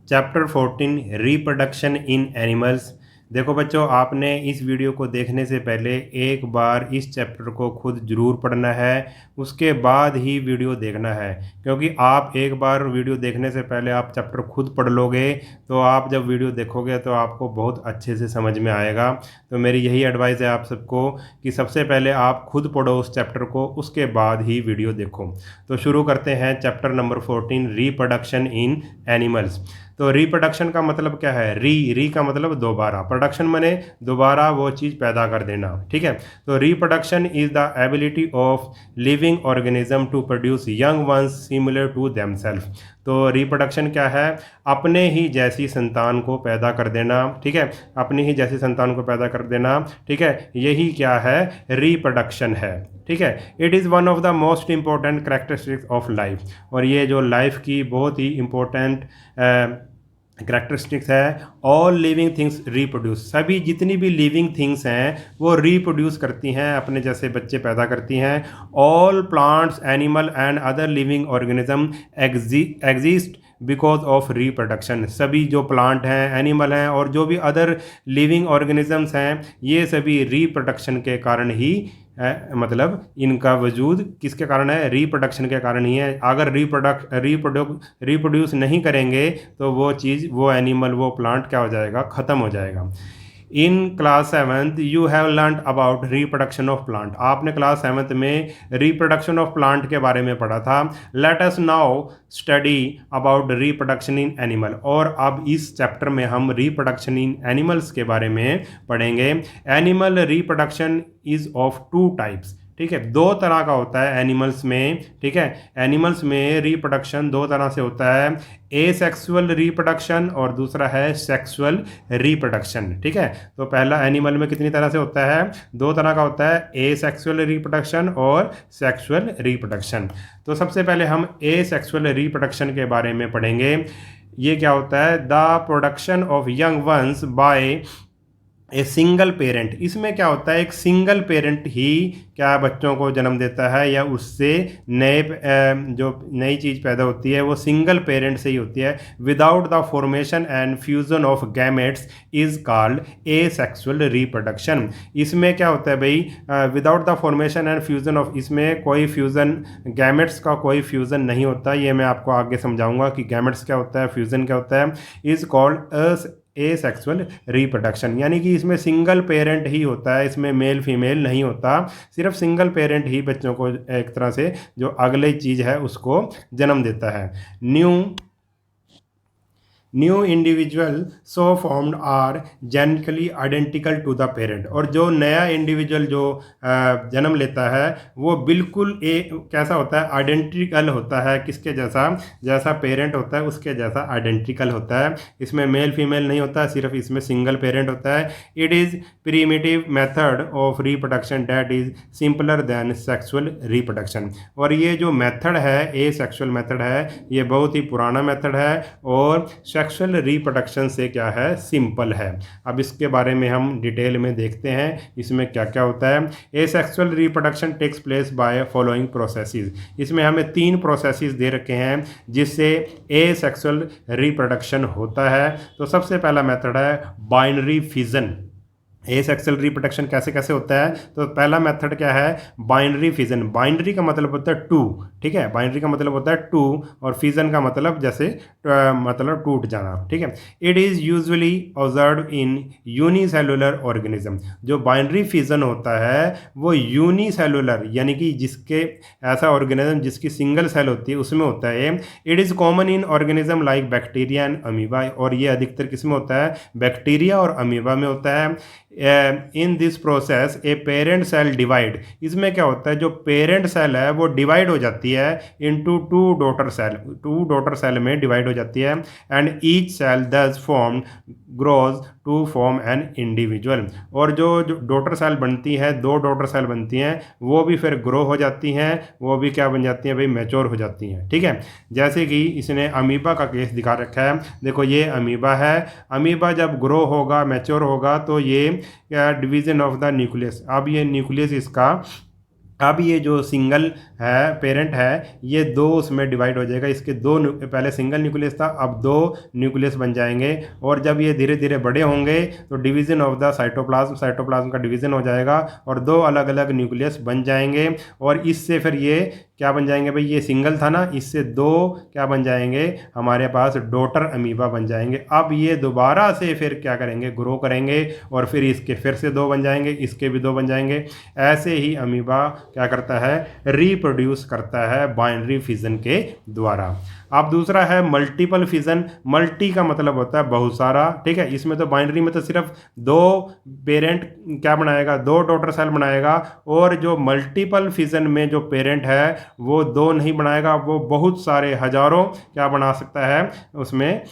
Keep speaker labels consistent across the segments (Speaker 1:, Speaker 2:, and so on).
Speaker 1: Chapter 14 reproduction in animals. देखो बच्चों, आपने इस वीडियो को देखने से पहले एक बार इस चैप्टर को खुद ज़रूर पढ़ना है, उसके बाद ही वीडियो देखना है। क्योंकि आप एक बार वीडियो देखने से पहले आप चैप्टर खुद पढ़ लोगे तो आप जब वीडियो देखोगे तो आपको बहुत अच्छे से समझ में आएगा। तो मेरी यही एडवाइस है आप सबको कि सबसे पहले आप खुद पढ़ो उस चैप्टर को, उसके बाद ही वीडियो देखो। तो शुरू करते हैं chapter number 14 reproduction in animals. तो रिप्रोडक्शन का मतलब क्या है? री का मतलब दोबारा, प्रोडक्शन माने दोबारा वो चीज़ पैदा कर देना। ठीक है, तो reproduction is the ability of living organism to produce young ones similar to themselves. तो रिप्रोडक्शन क्या है? अपने ही जैसी संतान को पैदा कर देना। ठीक है, अपनी ही जैसी संतान को पैदा कर देना। ठीक है, यही क्या है? रिप्रोडक्शन है। ठीक है, it is one of the most important characteristics of life. और ये जो लाइफ की बहुत ही इम्पोर्टेंट करेक्टरिस्टिक्स है। ऑल लिविंग थिंग्स रिप्रोड्यूस, सभी जितनी भी लिविंग थिंग्स हैं वो रिप्रोड्यूस करती हैं, अपने जैसे बच्चे पैदा करती हैं। All plants, animal and other living organism exist because of reproduction. सभी जो प्लांट हैं, एनिमल हैं और जो भी अदर लिविंग ऑर्गेनिजम्स हैं, ये सभी रिप्रोडक्शन के कारण ही मतलब इनका वजूद किसके कारण है? रिप्रोडक्शन के कारण ही है। अगर रिप्रोड्यूस नहीं करेंगे तो वो चीज़, वो एनिमल, वो प्लांट क्या हो जाएगा? ख़त्म हो जाएगा। In class 7th you have learn about reproduction of plant. आपने क्लास 7th में रिप्रोडक्शन ऑफ प्लांट के बारे में पढ़ा था। Let us now study about reproduction in animal. और अब इस चैप्टर में हम रिप्रोडक्शन इन एनिमल्स के बारे में पढ़ेंगे। Animal reproduction is of two types. ठीक है, दो तरह का होता है एनिमल्स में। ठीक है, एनिमल्स में रिप्रोडक्शन दो तरह से होता है, एसेक्सुअल रिप्रोडक्शन और दूसरा है सेक्सुअल रिप्रोडक्शन। ठीक है, तो पहला एनिमल में कितनी तरह से होता है? दो तरह का होता है, एसेक्सुअल रिप्रोडक्शन और सेक्सुअल रिप्रोडक्शन। तो सबसे पहले हम एसेक्सुअल रिप्रोडक्शन के बारे में पढ़ेंगे। ये क्या होता है? The production of young ones by a single parent. इसमें क्या होता है? एक सिंगल पेरेंट ही क्या बच्चों को जन्म देता है, या उससे नए जो नई चीज़ पैदा होती है वो सिंगल पेरेंट से ही होती है। Without the formation and fusion of gametes is called asexual reproduction. इसमें क्या होता है भाई? Without the formation and fusion of, इसमें कोई फ्यूज़न, गैमेट्स का कोई फ्यूज़न नहीं होता। ये मैं आपको आगे समझाऊंगा कि गैमेट्स क्या होता है, फ्यूज़न क्या होता है। इज कॉल्ड एसेक्सुअल रिप्रोडक्शन, यानी कि इसमें सिंगल पेरेंट ही होता है, इसमें मेल फीमेल नहीं होता, सिर्फ सिंगल पेरेंट ही बच्चों को एक तरह से जो अगली चीज़ है उसको जन्म देता है। New individual so formed are genetically identical to the parent. और जो नया इंडिविजुअल जो जन्म लेता है वो बिल्कुल कैसा होता है? आइडेंटिकल होता है। किसके जैसा? जैसा पेरेंट होता है उसके जैसा आइडेंटिकल होता है। इसमें मेल फीमेल नहीं होता, सिर्फ इसमें सिंगल पेरेंट होता है। It is primitive method of reproduction that is simpler than sexual reproduction. और ये जो मेथड है, ए सेक्सुअल मेथड है, ये बहुत ही पुराना मेथड है और सेक्सुअल रिप्रोडक्शन से क्या है? सिंपल है। अब इसके बारे में हम डिटेल में देखते हैं इसमें क्या क्या होता है। Asexual reproduction takes place by following processes. इसमें हमें 3 प्रोसेसेस दे रखे हैं जिससे एसेक्सुअल रिप्रोडक्शन होता है। तो सबसे पहला मेथड है बाइनरी फिजन। एसेक्सुअल रिप्रोडक्शन कैसे कैसे होता है? तो पहला मेथड क्या है? Binary fission. बाइनरी का मतलब होता है टू। ठीक है, बाइनरी का मतलब होता है टू और फिजन का मतलब जैसे मतलब टूट जाना। ठीक है, it is usually observe in unicellular organism. जो बाइनरी फिजन होता है वो यूनिसेलुलर, यानी कि जिसके ऐसा ऑर्गेनिज्म जिसकी सिंगल सेल होती है उसमें होता है। It is common in organism like bacteria and amoeba. और ये अधिकतर किस में होता है? बैक्टीरिया और अमीबा में होता है। In this process a parent cell divide. इसमें क्या होता है? जो पेरेंट सेल है वो डिवाइड हो जाती है into two daughter cell. Two daughter cell में डिवाइड हो जाती है and each cell thus formed grows to form an individual. और जो डॉटर सेल बनती है, 2 डॉटर सेल बनती हैं, वो भी फिर ग्रो हो जाती हैं, वो भी क्या बन जाती हैं भाई? मैच्योर हो जाती हैं। ठीक है, जैसे कि इसने अमीबा का केस दिखा रखा है। देखो ये अमीबा है। अमीबा जब ग्रो होगा, मैच्योर होगा तो ये डिवीजन ऑफ द न्यूक्लियस। अब ये न्यूक्लियस इसका अब ये जो सिंगल है पेरेंट है, ये दो उसमें डिवाइड हो जाएगा, इसके दो पहले सिंगल न्यूक्लियस था, अब दो न्यूक्लियस बन जाएंगे। और जब ये धीरे धीरे बड़े होंगे तो division of the cytoplasm, cytoplasm का डिवीजन हो जाएगा और दो अलग अलग न्यूक्लियस बन जाएंगे। और इससे फिर ये क्या बन जाएंगे भाई, ये सिंगल था ना, इससे दो क्या बन जाएंगे, हमारे पास डॉटर अमीबा बन जाएंगे। अब ये दोबारा से फिर क्या करेंगे, ग्रो करेंगे और फिर इसके फिर से दो बन जाएंगे, इसके भी दो बन जाएंगे। ऐसे ही अमीबा क्या करता है, रिप्रोड्यूस करता है बाइनरी फिजन के द्वारा। अब दूसरा है मल्टीपल फिजन। मल्टी का मतलब होता है बहुत सारा, ठीक है। इसमें तो बाइनरी में तो सिर्फ दो पेरेंट क्या बनाएगा, दो डॉटर सेल बनाएगा। और जो मल्टीपल फिजन में जो पेरेंट है वो दो नहीं बनाएगा, वो बहुत सारे हजारों क्या बना सकता है उसमें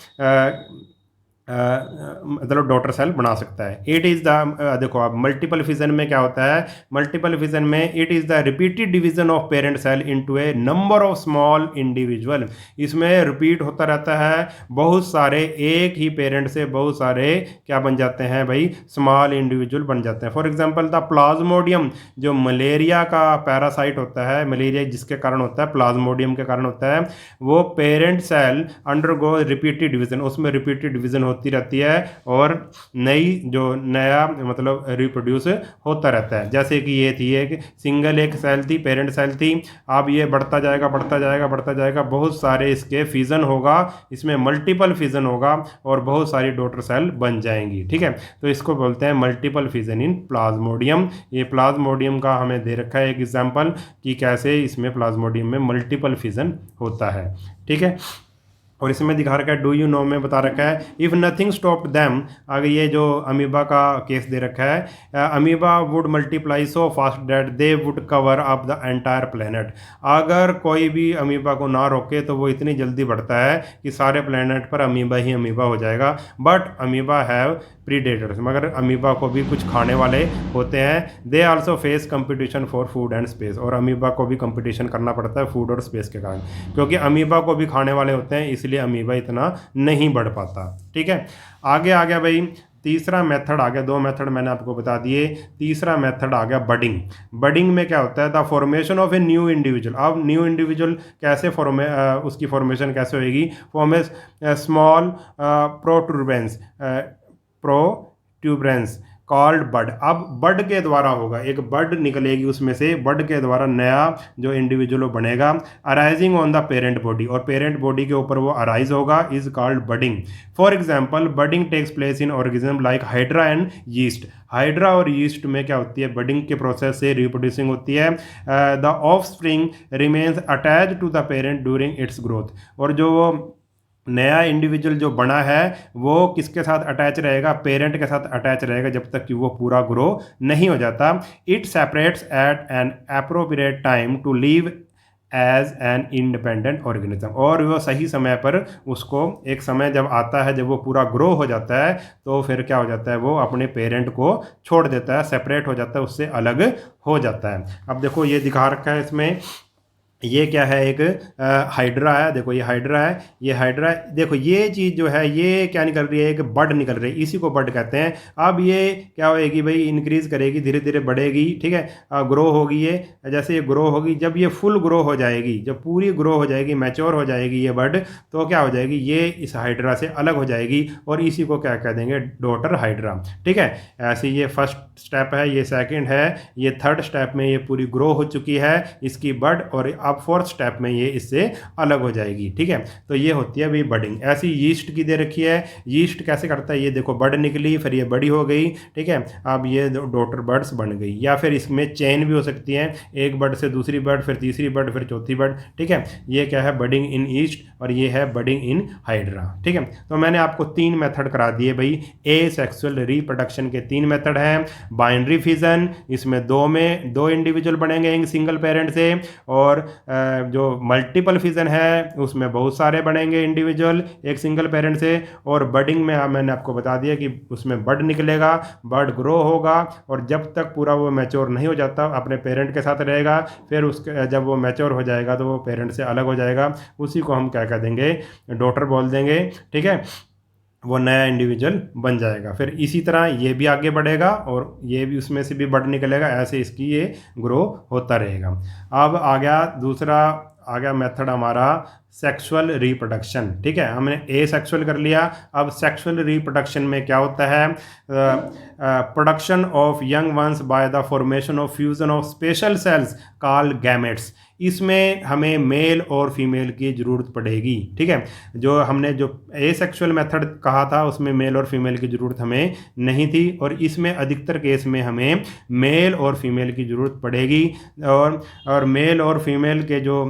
Speaker 1: मतलब डॉटर सेल बना सकता है। इट इज़ द देखो अब मल्टीपल फिजन में क्या होता है, मल्टीपल फिजन में it is the repeated division of parent cell into a number of small individual. इसमें रिपीट होता रहता है, बहुत सारे एक ही पेरेंट से बहुत सारे क्या बन जाते हैं भाई, स्मॉल इंडिविजुअल बन जाते हैं। फॉर एग्जांपल द प्लाज्मोडियम, जो मलेरिया का पैरासाइट होता है, मलेरिया जिसके कारण होता है, प्लाज्मोडियम के कारण होता है, वो parent cell undergo repeated division, उसमें रिपीटेड डिवीजन होती रहती है और नई जो नया मतलब रिप्रोड्यूस होता रहता है। जैसे कि ये थी एक सिंगल एक सेल थी, पेरेंट सेल थी, अब ये बढ़ता जाएगा बढ़ता जाएगा बढ़ता जाएगा, बहुत सारे इसके फिजन होगा, इसमें मल्टीपल फिजन होगा और बहुत सारी डॉटर सेल बन जाएंगी, ठीक है। तो इसको बोलते हैं मल्टीपल फिजन इन प्लाज्मोडियम। ये प्लाज्मोडियम का हमें दे रखा है एक एग्जाम्पल कि कैसे इसमें प्लाज्मोडियम में मल्टीपल फिजन होता है, ठीक है। और इसमें दिखा रखा है डू यू नो में बता रखा है इफ़ नथिंग स्टॉप दैम। अगर ये जो अमीबा का केस दे रखा है, amoeba would multiply so fast that they would cover up the entire planet. अगर कोई भी अमीबा को ना रोके तो वो इतनी जल्दी बढ़ता है कि सारे प्लेनेट पर अमीबा ही अमीबा हो जाएगा। बट अमीबा हैव प्रीडेटर्स, मगर अमीबा को भी कुछ खाने वाले होते हैं। They also face competition for food and space, और अमीबा को भी कंपटीशन करना पड़ता है फूड और स्पेस के कारण, क्योंकि अमीबा को भी खाने वाले होते हैं, इसलिए अमीबा इतना नहीं बढ़ पाता, ठीक है। आगे आ गया भाई तीसरा मेथड आ गया, दो मेथड मैंने आपको बता दिए। तीसरा मेथड आ गया बडिंग। बडिंग में क्या होता है, the formation of a new individual. अब न्यू इंडिविजुअल कैसे उसकी फॉर्मेशन कैसे होएगी, फॉर्म ए स्मॉल प्रोट्यूबरेंस कॉल्ड बड। अब बड के द्वारा होगा, एक बड निकलेगी उसमें से, बड के द्वारा नया जो इंडिविजुअल बनेगा, arising on the parent body, और पेरेंट बॉडी के ऊपर वो अराइज होगा, is called budding. For example budding takes place in organism like hydra and yeast. Hydra और यीस्ट में क्या होती है, बडिंग के प्रोसेस से रिप्रोड्यूसिंग होती है। The offspring remains attach to the parent during its growth. और जो वो नया इंडिविजुअल जो बना है वो किसके साथ अटैच रहेगा, पेरेंट के साथ अटैच रहेगा जब तक कि वो पूरा ग्रो नहीं हो जाता। It separates at an appropriate time to live as an independent organism. और वो सही समय पर उसको एक समय जब आता है, जब वो पूरा ग्रो हो जाता है, तो फिर क्या हो जाता है, वो अपने पेरेंट को छोड़ देता है, सेपरेट हो जाता है, उससे अलग हो जाता है। अब देखो ये दिखा रखा है इसमें, ये क्या है, एक हाइड्रा है। देखो ये हाइड्रा है, ये हाइड्रा है। देखो ये चीज़ जो है ये क्या निकल रही है, एक बड निकल रही है, इसी को बड कहते हैं। अब ये क्या होएगी भाई, इंक्रीज करेगी, धीरे धीरे बढ़ेगी, ठीक है, ग्रो होगी। ये जैसे ये ग्रो होगी, जब ये फुल ग्रो हो जाएगी, जब पूरी ग्रो हो जाएगी, मैच्योर हो जाएगी ये बड, तो क्या हो जाएगी, ये इस हाइड्रा से अलग हो जाएगी और इसी को क्या कह देंगे, डॉटर हाइड्रा, ठीक है। ऐसे ये फर्स्ट स्टेप है, ये सेकेंड है, ये थर्ड स्टेप में ये पूरी ग्रो हो चुकी है इसकी बड, और अब फोर्थ स्टेप में ये इससे अलग हो जाएगी, ठीक है। तो ये होती है भाई बडिंग। ऐसी यीस्ट की दे रखी है, यीस्ट कैसे करता है, ये देखो बड निकली, फिर ये बड़ी हो गई, ठीक है, अब ये डॉटर बर्ड्स बन गई। या फिर इसमें चेन भी हो सकती है, एक बर्ड से दूसरी बर्ड, फिर तीसरी बर्ड, फिर चौथी बर्ड, ठीक है। ये क्या है, बडिंग इन ईस्ट, और ये है बडिंग इन हाइड्रा, ठीक है। तो मैंने आपको तीन मेथड करा दिए भाई, ए सेक्सुअल रिप्रोडक्शन के तीन मेथड हैं। बाइनरी फिजन, इसमें दो इंडिविजुअल बनेंगे सिंगल पेरेंट से, और जो मल्टीपल फिजन है उसमें बहुत सारे बनेंगे इंडिविजुअल एक सिंगल पेरेंट से। और बडिंग में मैंने आपको बता दिया कि उसमें बड निकलेगा, बड ग्रो होगा, और जब तक पूरा वो मैच्योर नहीं हो जाता अपने पेरेंट के साथ रहेगा, फिर उसके जब वो मैच्योर हो जाएगा तो वो पेरेंट से अलग हो जाएगा, उसी को हम क्या कह देंगे, डॉटर बोल देंगे, ठीक है। वो नया इंडिविजुअल बन जाएगा। फिर इसी तरह ये भी आगे बढ़ेगा और ये भी उसमें से भी बड निकलेगा, ऐसे इसकी ये ग्रो होता रहेगा। अब आ गया दूसरा, आ गया मेथड हमारा सेक्सुअल रिप्रोडक्शन। ठीक है, हमने ए सेक्सुअल कर लिया। अब सेक्सुअल रिप्रोडक्शन में क्या होता है? Production of young ones by the formation of fusion of special cells called gametes. इसमें हमें मेल और फीमेल की ज़रूरत पड़ेगी। ठीक है, जो हमने जो ए सेक्सुअल मेथड कहा था उसमें मेल और फीमेल की ज़रूरत हमें नहीं थी, और इसमें अधिकतर केस में हमें मेल और फीमेल की ज़रूरत पड़ेगी। और मेल और फीमेल के जो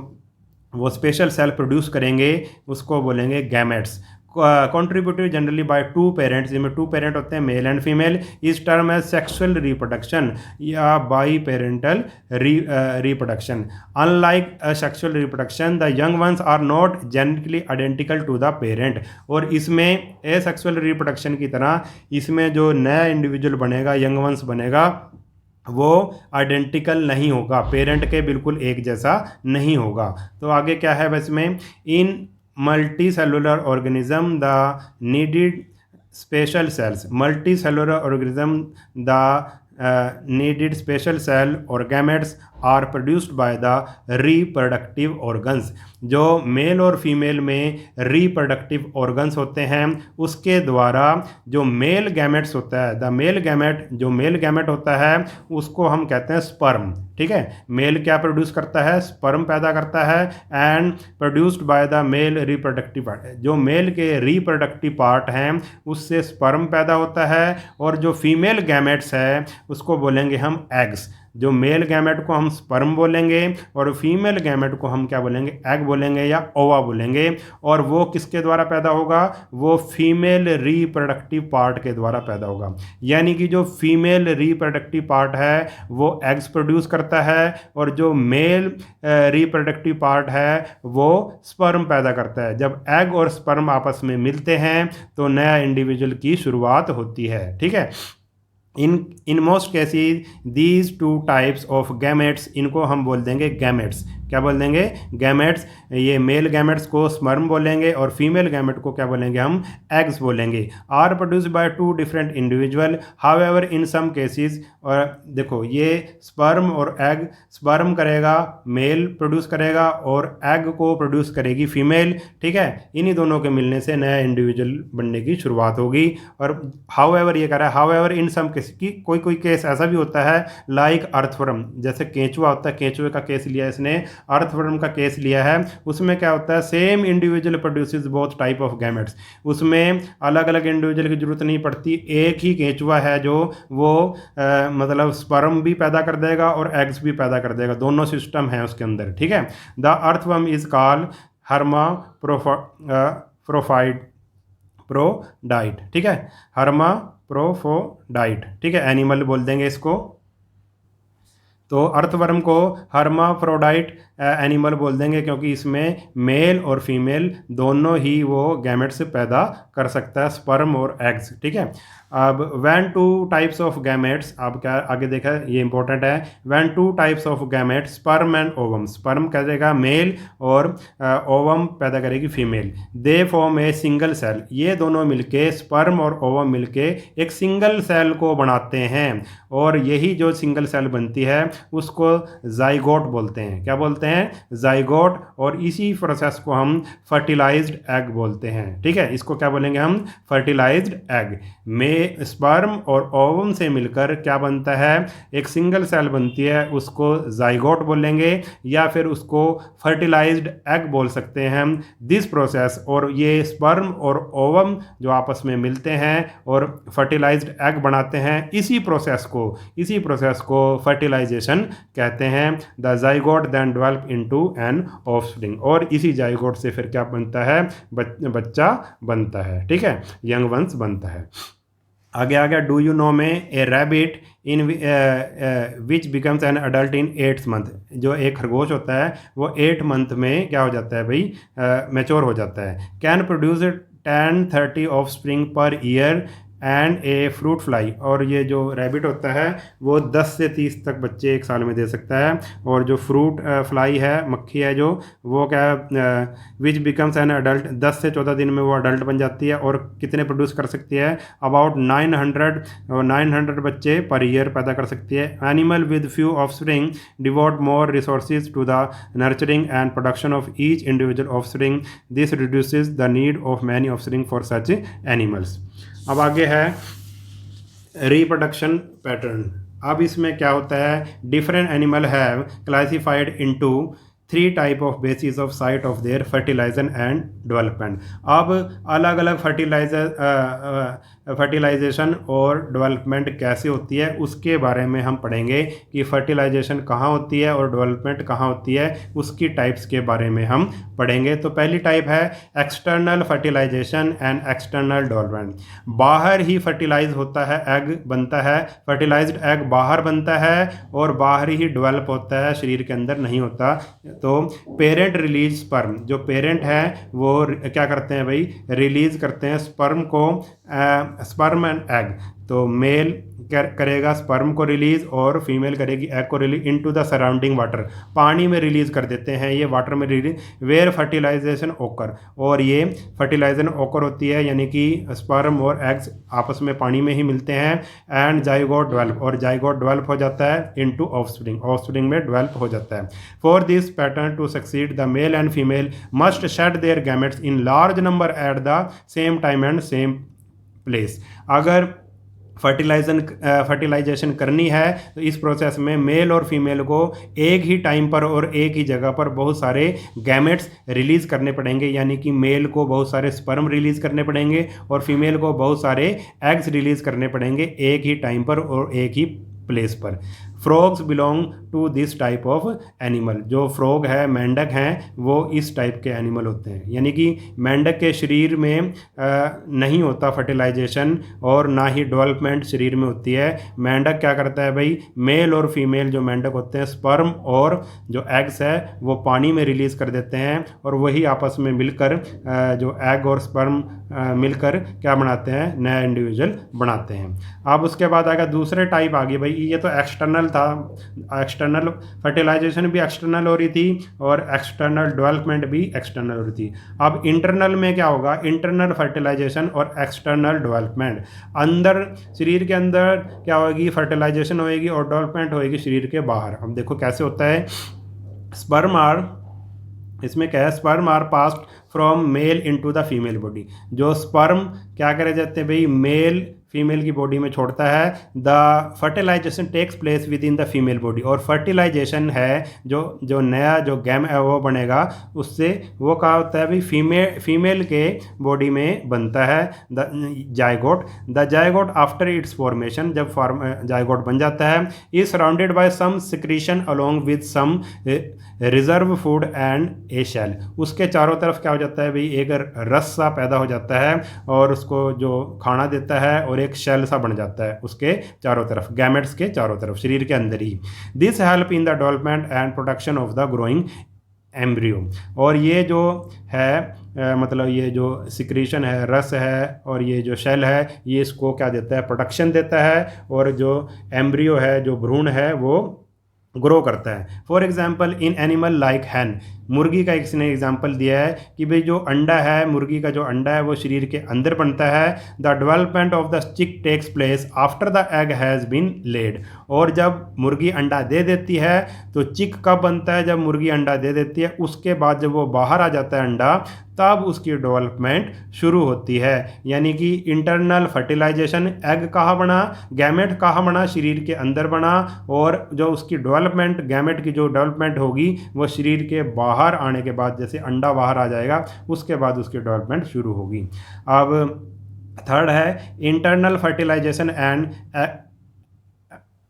Speaker 1: वो स्पेशल सेल प्रोड्यूस करेंगे उसको बोलेंगे gametes. Contributed generally by two parents, जिनमें टू पेरेंट होते हैं मेल एंड फीमेल, इस टर्म है सेक्सुअल रिप्रोडक्शन या biparental reproduction. Unlike sexual reproduction the young ones are not genetically identical to the parent. और इसमें ए सेक्सुअल रिप्रोडक्शन की तरह इसमें जो नया इंडिविजुअल बनेगा, यंग वंस बनेगा, वो आइडेंटिकल नहीं होगा, पेरेंट के बिल्कुल एक जैसा नहीं होगा। तो आगे क्या है बस में, in multi cellular organism the needed special cells, multi cellular organism the needed special cell or gametes are produced by the reproductive organs। जो मेल और फीमेल में रिप्रोडक्टिव ऑर्गन्स होते हैं उसके द्वारा जो मेल गैमेट्स होता है, द मेल गैमेट, जो मेल गैमेट होता है उसको हम कहते हैं स्पर्म। ठीक है, मेल क्या प्रोड्यूस करता है? स्पर्म पैदा करता है। And produced by the male reproductive part, जो मेल के रिप्रोडक्टिव पार्ट हैं उससे स्पर्म पैदा होता है। और जो फीमेल गैमेट्स है उसको बोलेंगे हम एग्स। जो मेल गैमेट को हम स्पर्म बोलेंगे और फीमेल गैमेट को हम क्या बोलेंगे? एग बोलेंगे या ओवा बोलेंगे। और वो किसके द्वारा पैदा होगा? वो फीमेल रिप्रोडक्टिव पार्ट के द्वारा पैदा होगा। यानी कि जो फीमेल रिप्रोडक्टिव पार्ट है वो एग्स प्रोड्यूस करता है और जो मेल रिप्रोडक्टिव पार्ट है वो स्पर्म पैदा करता है। जब एग और स्पर्म आपस में मिलते हैं तो नया इंडिविजुअल की शुरुआत होती है। ठीक है, in most cases these two types of gametes, इनको हम बोल देंगे गैमेट्स। क्या बोल देंगे? गैमेट्स। ये मेल गैमेट्स को स्पर्म बोलेंगे और फीमेल गैमेट को क्या बोलेंगे? हम एग्स बोलेंगे। Are produced by two different individual, however in some cases. और देखो ये स्पर्म और एग, स्पर्म करेगा मेल प्रोड्यूस करेगा और एग को प्रोड्यूस करेगी फीमेल। ठीक है, इन्हीं दोनों के मिलने से नया इंडिविजुअल बनने की शुरुआत होगी। और हाउएवर ये कह रहा है, हाउएवर इन सम केस की कोई कोई केस ऐसा भी होता है लाइक अर्थवर्म, जैसे केंचुआ होता है, केंचुए का केस लिया इसने, अर्थवर्म का केस लिया है। उसमें क्या होता है? Same individual produces both type of gametes. उसमें अलग अलग इंडिविजुअल की जरूरत नहीं पड़ती, एक ही केंचुआ है जो वो मतलब स्पर्म भी पैदा कर देगा और एग्स भी पैदा कर देगा, दोनों सिस्टम है उसके अंदर। ठीक है, the earthworm is called hermaphrodite. ठीक है, हर्मा प्रोफोडाइट। ठीक है, एनिमल बोल देंगे इसको। तो अर्थवर्म को हर्माफ्रोडाइट एनिमल बोल देंगे क्योंकि इसमें मेल और फीमेल दोनों ही वो गैमेट्स पैदा कर सकता है, स्पर्म और एग्स। ठीक है, अब when two types of gametes, अब क्या आगे देखा, ये इंपॉर्टेंट है। When two types of gametes, sperm and ovum, sperm करेगा मेल और ओवम पैदा करेगी female, they form a single cell. ये दोनों मिलके, स्पर्म और ओवम मिलके एक सिंगल सेल को बनाते हैं और यही जो सिंगल सेल बनती है उसको जाइगोट बोलते हैं। क्या बोलते हैं? जाइगोट। और इसी प्रोसेस को हम फर्टिलाइज्ड एग बोलते हैं। ठीक है, इसको क्या बोलेंगे हम? Fertilized egg. में स्पर्म और ओवम से मिलकर क्या बनता है? एक सिंगल सेल बनती है, उसको जाइगोट बोलेंगे या फिर उसको फर्टिलाइज्ड एग बोल सकते हैं। दिस प्रोसेस, और ये स्पर्म और ओवम जो आपस में मिलते हैं और फर्टिलाइज्ड एग बनाते हैं, इसी प्रोसेस को फर्टिलाइजेशन कहते हैं। The zygote then develop into an offspring, और इसी जाइगोट से फिर क्या बनता है? बच्चा बनता है। ठीक है, यंग वंस बनता है। आगे आ गया, डू यू नो में a rabbit in which becomes an adult in 8th month. जो एक खरगोश होता है वो 8 मंथ में क्या हो जाता है भाई? मैच्योर हो जाता है। Can produce 10-30 of spring per year and a fruit fly, और ये जो रैबिट होता है वो 10 से 30 तक बच्चे एक साल में दे सकता है। और जो फ्रूट फ्लाई है, मक्खी है जो, वो क्या विच बिकम्स एन अडल्ट, 10 से 14 दिन में वो अडल्ट बन जाती है और कितने प्रोड्यूस कर सकती है, अबाउट 900 बच्चे पर ईयर पैदा कर सकती है। Animal with few offspring devote more resources to the nurturing and production of each individual offspring, this reduces the need of many offspring for such animals. अब आगे है रिप्रोडक्शन पैटर्न। अब इसमें क्या होता है, different animal have classified into 3 type of basis of site of their fertilization and development. अब अलग अलग फर्टिलाइजेशन और डेवलपमेंट कैसे होती है उसके बारे में हम पढ़ेंगे कि फर्टिलाइजेशन कहाँ होती है और डेवलपमेंट कहाँ होती है, उसकी टाइप्स के बारे में हम पढ़ेंगे। तो पहली टाइप है external fertilization and external development. बाहर ही फर्टिलाइज होता है, एग बनता है, फर्टिलाइज्ड एग बाहर बनता है और बाहर ही डेवलप होता है, शरीर के अंदर नहीं होता। तो पेरेंट रिलीज स्पर्म, जो पेरेंट है वो क्या करते हैं भाई, रिलीज करते हैं स्पर्म को, स्पर्म एंड एग। तो मेल करेगा स्पर्म को रिलीज और फीमेल करेगी एग को release into the surrounding water, पानी में रिलीज कर देते हैं ये, वाटर में रिलीज, वेयर फर्टिलाइजेशन ओकर, और ये फर्टिलाइजेशन ओकर होती है, यानी कि स्पर्म और एग्स आपस में पानी में ही मिलते हैं। एंड जाइगोट डेवलप, और जाइगोट डेवलप हो जाता है इनटू ऑफस्प्रिंग, ऑफस्प्रिंग में डेवलप हो जाता है। For this pattern to succeed the male and female must shed their gametes in large number at the same time and same place. अगर fertilization करनी है तो इस प्रोसेस में मेल और फीमेल को एक ही टाइम पर और एक ही जगह पर बहुत सारे गैमेट्स रिलीज़ करने पड़ेंगे, यानी कि मेल को बहुत सारे स्पर्म रिलीज़ करने पड़ेंगे और फीमेल को बहुत सारे एग्स रिलीज़ करने पड़ेंगे एक ही टाइम पर और एक ही प्लेस पर। Frogs belong to this type of animal, जो फ्रॉग है, मेंढक हैं, वो इस टाइप के एनिमल होते हैं, यानी कि मेंढक के शरीर में नहीं होता फर्टिलाइजेशन और ना ही डेवलपमेंट शरीर में होती है। मेंढक क्या करता है भाई, मेल और फीमेल जो मेंढक होते हैं स्पर्म और जो एग्स है वो पानी में रिलीज़ कर देते हैं और वही आपस में मिलकर जो एग और स्पर्म मिलकर क्या बनाते हैं, नया इंडिविजुअल बनाते हैं। अब उसके बाद आएगा दूसरे टाइप आ गई भाई, ये तो एक्सटर्नल था, एक्सटर्नल फर्टिलाइजेशन भी एक्सटर्नल हो रही थी और एक्सटर्नल डेवलपमेंट भी एक्सटर्नल हो रही थी। अब इंटरनल में क्या होगा, इंटरनल फर्टिलाइजेशन और एक्सटर्नल डेवलपमेंट। अंदर शरीर के अंदर क्या होगी, फर्टिलाइजेशन होएगी और डेवलपमेंट होएगी शरीर के बाहर। अब देखो कैसे होता है, स्पर्म आर, इसमें क्या है, sperm are passed from male into the female body. जो स्पर्म क्या करे जाते हैं भाई, मेल फीमेल की बॉडी में छोड़ता है। The fertilization takes place within the female body, और फर्टिलाइजेशन है जो नया जो गैम है वो बनेगा, उससे वो क्या होता है भाई, फीमेल के बॉडी में बनता है the zygote. The zygote after its formation, जब जाइगोट बन जाता है, is surrounded by some secretion along with some reserve food and a shell. उसके चारों तरफ क्या हो जाता है भाई, एक रस सा पैदा हो जाता है और उसको जो खाना देता है और एक शेल सा बन जाता है उसके चारों तरफ, गैमेट्स के चारों तरफ, शरीर के अंदर ही। This help in the development and production of the growing embryo. और ये जो है मतलब ये जो सिक्रीशन है, रस है और ये जो शेल है, ये इसको क्या देता है, प्रोडक्शन देता है, और जो एम्ब्रियो है, जो भ्रूण है, वो ग्रो करता है। For example in animal like hen, मुर्गी का इसने एग्जाम्पल दिया है कि भाई जो अंडा है, मुर्गी का जो अंडा है वो शरीर के अंदर बनता है। The development of the chick takes place after the egg has been laid. और जब मुर्गी अंडा दे देती है तो चिक कब बनता है, जब मुर्गी अंडा दे देती है उसके बाद जब वो बाहर आ जाता है अंडा, तब उसकी डेवलपमेंट शुरू होती है। यानी कि इंटरनल फर्टिलाइजेशन, एग कहाँ बना, गैमेट कहाँ बना, शरीर के अंदर बना, और जो उसकी डेवलपमेंट, गैमेट की जो डेवलपमेंट होगी वो शरीर के बाहर आने के बाद, जैसे अंडा बाहर आ जाएगा उसके बाद उसकी डेवलपमेंट शुरू होगी। अब थर्ड है internal fertilization and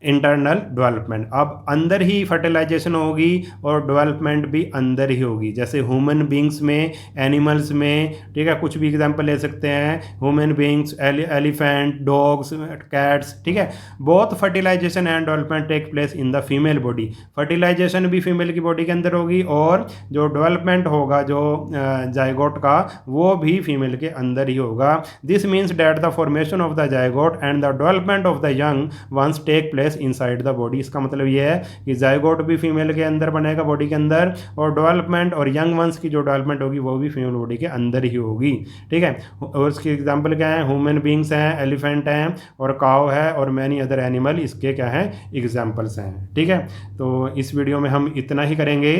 Speaker 1: internal development. अब अंदर ही फर्टिलाइजेशन होगी और डेवलपमेंट भी अंदर ही होगी। जैसे ह्यूमन बींग्स में, एनिमल्स में, ठीक है, कुछ भी एग्जांपल ले सकते हैं, human beings, elephant, dogs, cats, ठीक है, both fertilization and development take place in the female body. Fertilization भी फीमेल की बॉडी के अंदर होगी और जो डेवलपमेंट होगा जो जायगोट का, वो भी फीमेल के अंदर ही होगा। This means that the formation of the zygote and the development of the young ones take place inside the body. इसका मतलब ये है कि जायगोट भी फीमेल के अंदर बनेगा बॉडी के अंदर, और डेवलपमेंट और यंग वंस की जो डेवलपमेंट होगी वो भी फीमेल बॉडी के अंदर ही होगी, ठीक है। और इसके एग्जाम्पल क्या है, ह्यूमन बींग्स हैं, एलिफेंट हैं और काव है और मैनी अदर एनिमल इसके क्या हैं, एग्जाम्पल्स हैं, ठीक है। तो इस वीडियो में हम इतना ही करेंगे।